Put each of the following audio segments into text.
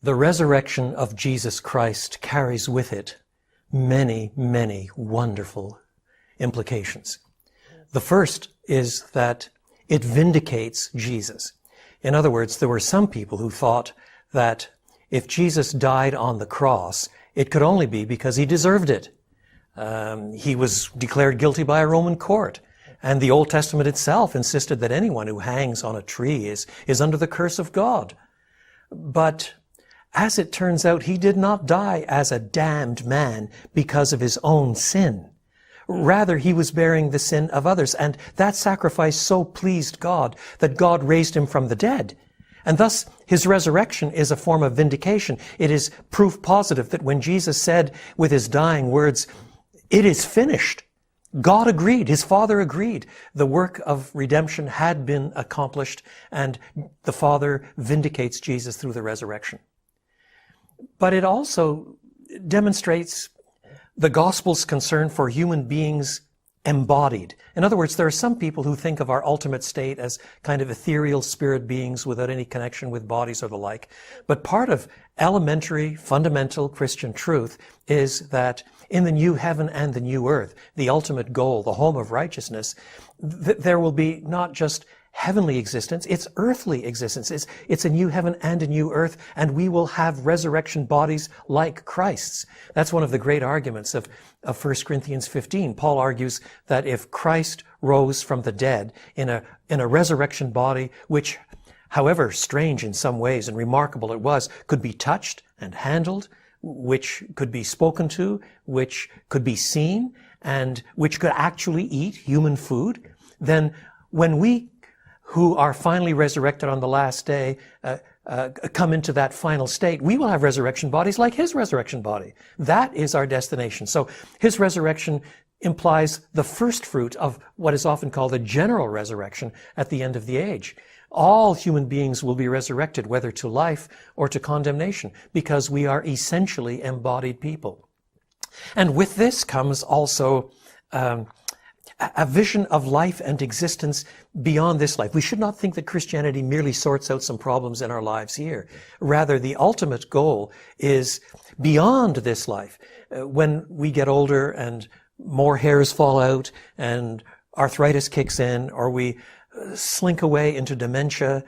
The resurrection of Jesus Christ carries with it many, many wonderful implications. The first is that it vindicates Jesus. In other words, there were some people who thought that if Jesus died on the cross, it could only be because he deserved it. He was declared guilty by a Roman court. And the Old Testament itself insisted that anyone who hangs on a tree is under the curse of God. But as it turns out, he did not die as a damned man because of his own sin. Rather, he was bearing the sin of others. And that sacrifice so pleased God that God raised him from the dead. And thus, his resurrection is a form of vindication. It is proof positive that when Jesus said with his dying words, "It is finished," God agreed, his Father agreed. The work of redemption had been accomplished, and the Father vindicates Jesus through the resurrection. But it also demonstrates the gospel's concern for human beings embodied. In other words, there are some people who think of our ultimate state as kind of ethereal spirit beings without any connection with bodies or the like. But part of elementary, fundamental Christian truth is that in the new heaven and the new earth, the ultimate goal, the home of righteousness, there will be not just heavenly existence, it's earthly existence. It's a new heaven and a new earth, and we will have resurrection bodies like Christ's. That's one of the great arguments of 1 Corinthians 15. Paul argues that if Christ rose from the dead in a resurrection body, which, however strange in some ways and remarkable it was, could be touched and handled, which could be spoken to, which could be seen, and which could actually eat human food, then when we who are finally resurrected on the last day come into that final state, we will have resurrection bodies like his resurrection body. That is our destination. So his resurrection implies the first fruit of what is often called a general resurrection at the end of the age. All human beings will be resurrected, whether to life or to condemnation, because we are essentially embodied people. And with this comes also a vision of life and existence beyond this life. We should not think that Christianity merely sorts out some problems in our lives here. Rather, the ultimate goal is beyond this life. When we get older and more hairs fall out and arthritis kicks in, or we slink away into dementia,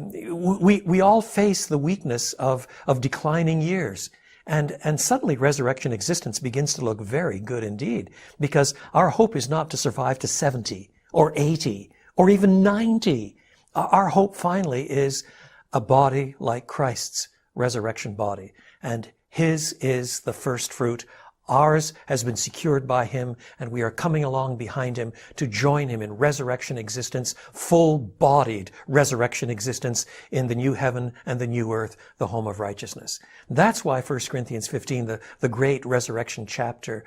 we all face the weakness of declining years. And suddenly resurrection existence begins to look very good indeed, because our hope is not to survive to 70 or 80 or even 90. Our hope finally is a body like Christ's resurrection body, and his is the first fruit. Ours has been secured by him, and we are coming along behind him to join him in resurrection existence, full-bodied resurrection existence in the new heaven and the new earth, the home of righteousness. That's why 1 Corinthians 15, the great resurrection chapter,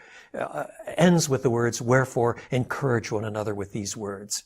ends with the words, "Wherefore encourage one another with these words."